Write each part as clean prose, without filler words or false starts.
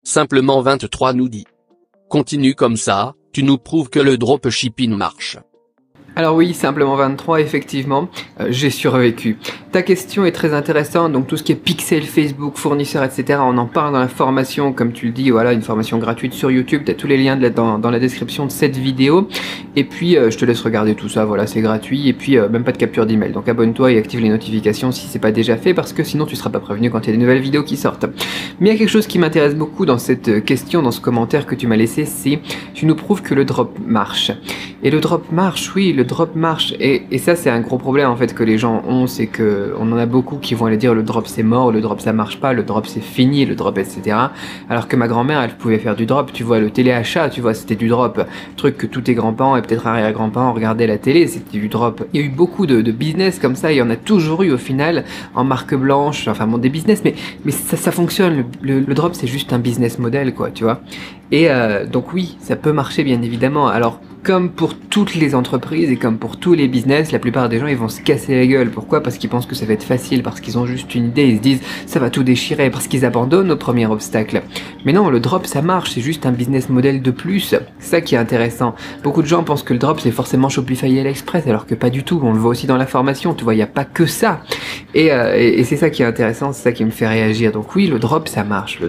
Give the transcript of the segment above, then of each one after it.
Simplement 23 nous dit. Continue comme ça, tu nous prouves que le dropshipping marche. Alors oui, simplement 23, effectivement, j'ai survécu. Ta question est très intéressante, donc tout ce qui est pixel, Facebook, fournisseurs, etc., on en parle dans la formation, comme tu le dis, voilà, une formation gratuite sur YouTube, tu as tous les liens dans la description de cette vidéo, et puis je te laisse regarder tout ça, voilà, c'est gratuit, et puis même pas de capture d'email, donc abonne-toi et active les notifications si c'est pas déjà fait, parce que sinon tu seras pas prévenu quand il y a des nouvelles vidéos qui sortent. Mais il y a quelque chose qui m'intéresse beaucoup dans cette question, dans ce commentaire que tu m'as laissé, c'est, tu nous prouves que le drop marche. Et le drop marche, oui, le drop marche, et ça c'est un gros problème en fait que les gens ont, c'est que on en a beaucoup qui vont aller dire le drop c'est mort, le drop ça marche pas, le drop c'est fini, le drop etc. Alors que ma grand-mère elle pouvait faire du drop, tu vois, le téléachat, tu vois, c'était du drop, truc que tous tes grands-parents et peut-être arrière-grands-parents regardaient la télé, c'était du drop. Il y a eu beaucoup de business comme ça, il y en a toujours eu au final, en marque blanche, enfin bon des business, mais ça fonctionne, le drop c'est juste un business model quoi, tu vois. Et donc oui, ça peut marcher bien évidemment, alors comme pour toutes les entreprises et comme pour tous les business, la plupart des gens ils vont se casser la gueule. Pourquoi? Parce qu'ils pensent que ça va être facile, parce qu'ils ont juste une idée, ils se disent ça va tout déchirer, parce qu'ils abandonnent au premier obstacle. Mais non, le drop ça marche, c'est juste un business model de plus, c'est ça qui est intéressant. Beaucoup de gens pensent que le drop c'est forcément Shopify et AliExpress, alors que pas du tout, on le voit aussi dans la formation, tu vois, il n'y a pas que ça. Et c'est ça qui est intéressant, c'est ça qui me fait réagir. Donc oui, le drop ça marche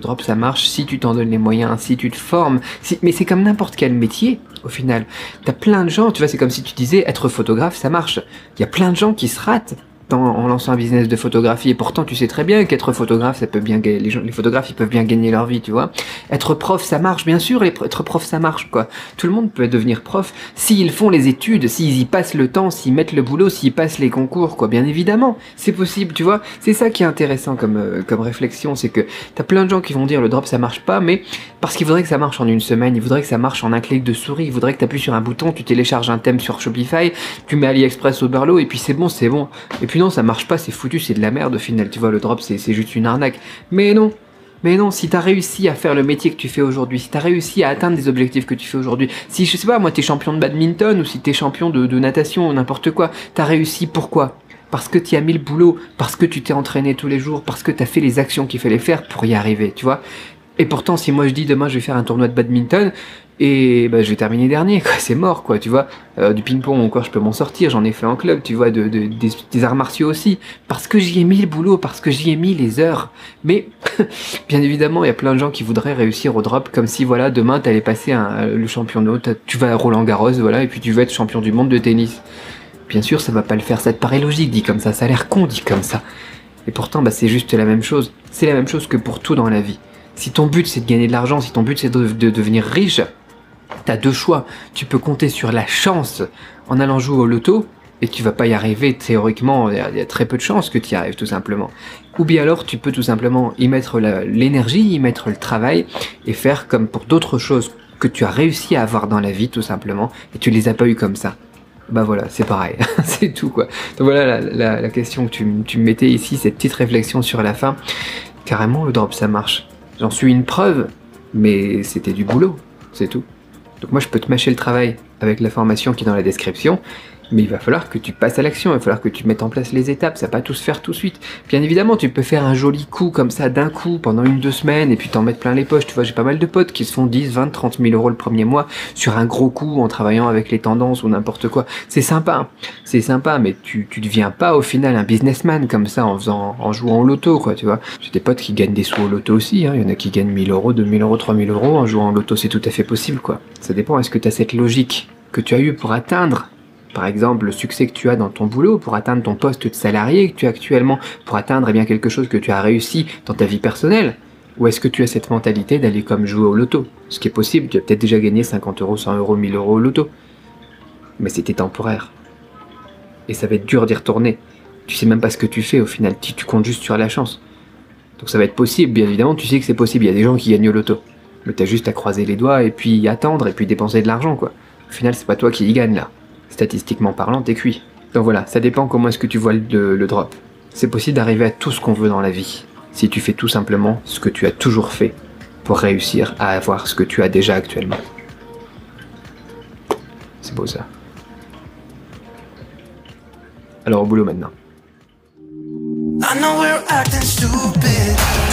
si tu t'en donnes les moyens, si tu te formes, mais c'est comme n'importe quel métier. Au final, t'as plein de gens, tu vois, c'est comme si tu disais être photographe, ça marche. Il y a plein de gens qui se ratent en lançant un business de photographie, et pourtant tu sais très bien qu'être photographe, ça peut bien gagner, les photographes ils peuvent bien gagner leur vie, tu vois. Être prof, ça marche, bien sûr, être prof ça marche, quoi. Tout le monde peut devenir prof s'ils font les études, s'ils y passent le temps, s'ils mettent le boulot, s'ils passent les concours, quoi, bien évidemment, c'est possible, tu vois. C'est ça qui est intéressant comme réflexion, c'est que t'as plein de gens qui vont dire le drop ça marche pas, mais parce qu'ils voudraient que ça marche en une semaine, ils voudraient que ça marche en un clic de souris, ils voudraient que t'appuies sur un bouton, tu télécharges un thème sur Shopify, tu mets AliExpress au berlot, et puis c'est bon, et puis non, ça marche pas, c'est foutu, c'est de la merde au final, tu vois, le drop c'est juste une arnaque. Mais non, si t'as réussi à faire le métier que tu fais aujourd'hui, si t'as réussi à atteindre des objectifs que tu fais aujourd'hui, si je sais pas, moi t'es champion de badminton, ou si t'es champion de natation, ou n'importe quoi, t'as réussi pourquoi? Parce que tu as mis le boulot, parce que tu t'es entraîné tous les jours, parce que t'as fait les actions qu'il fallait faire pour y arriver, tu vois. Et pourtant, si moi je dis demain je vais faire un tournoi de badminton, et bah, je vais terminer dernier, quoi, c'est mort, quoi, tu vois. Du ping-pong encore, je peux m'en sortir, j'en ai fait en club, tu vois, des arts martiaux aussi, parce que j'y ai mis le boulot, parce que j'y ai mis les heures. Mais, bien évidemment, il y a plein de gens qui voudraient réussir au drop, comme si, voilà, demain, t'allais passer le championnat, tu vas à Roland-Garros, voilà, et puis tu vas être champion du monde de tennis. Bien sûr, ça va pas le faire, ça te paraît logique, dit comme ça a l'air con, dit comme ça. Et pourtant, bah, c'est juste la même chose. C'est la même chose que pour tout dans la vie. Si ton but c'est de gagner de l'argent, si ton but c'est de devenir riche, t'as deux choix. Tu peux compter sur la chance en allant jouer au loto, et tu vas pas y arriver théoriquement, il y a très peu de chances que tu y arrives tout simplement. Ou bien alors tu peux tout simplement y mettre l'énergie, y mettre le travail, et faire comme pour d'autres choses que tu as réussi à avoir dans la vie tout simplement, et tu les as pas eu comme ça. Bah voilà, c'est pareil, c'est tout quoi. Donc voilà la question que tu me mettais ici, cette petite réflexion sur la fin. Carrément le drop ça marche. J'en suis une preuve, mais c'était du boulot, c'est tout. Donc moi je peux te mâcher le travail avec la formation qui est dans la description, mais il va falloir que tu passes à l'action, il va falloir que tu mettes en place les étapes, ça va pas tout se faire tout de suite. Bien évidemment, tu peux faire un joli coup comme ça d'un coup pendant 1-2 semaines et puis t'en mettre plein les poches. Tu vois, j'ai pas mal de potes qui se font 10, 20, 30 000 euros le premier mois sur un gros coup en travaillant avec les tendances ou n'importe quoi. C'est sympa, mais tu deviens pas au final un businessman comme ça en jouant au loto, quoi, tu vois. J'ai des potes qui gagnent des sous au loto aussi, hein. Il y en a qui gagnent 1000 euros, 2000 euros, 3000 euros en jouant au loto, c'est tout à fait possible, quoi. Ça dépend, est-ce que tu as cette logique que tu as eu pour atteindre par exemple, le succès que tu as dans ton boulot, pour atteindre ton poste de salarié que tu as actuellement, pour atteindre bien quelque chose que tu as réussi dans ta vie personnelle? Ou est-ce que tu as cette mentalité d'aller comme jouer au loto? Ce qui est possible, tu as peut-être déjà gagné 50 euros, 100 euros, 1000 euros au loto. Mais c'était temporaire. Et ça va être dur d'y retourner. Tu sais même pas ce que tu fais au final, tu comptes juste sur la chance. Donc ça va être possible, bien évidemment, tu sais que c'est possible, il y a des gens qui gagnent au loto. Mais t'as juste à croiser les doigts et puis attendre et puis dépenser de l'argent, quoi. Au final, c'est pas toi qui y gagne là. Statistiquement parlant, t'es cuit. Donc voilà, ça dépend comment est-ce que tu vois le drop. C'est possible d'arriver à tout ce qu'on veut dans la vie, si tu fais tout simplement ce que tu as toujours fait pour réussir à avoir ce que tu as déjà actuellement. C'est beau ça. Alors au boulot maintenant. I know we're acting stupid.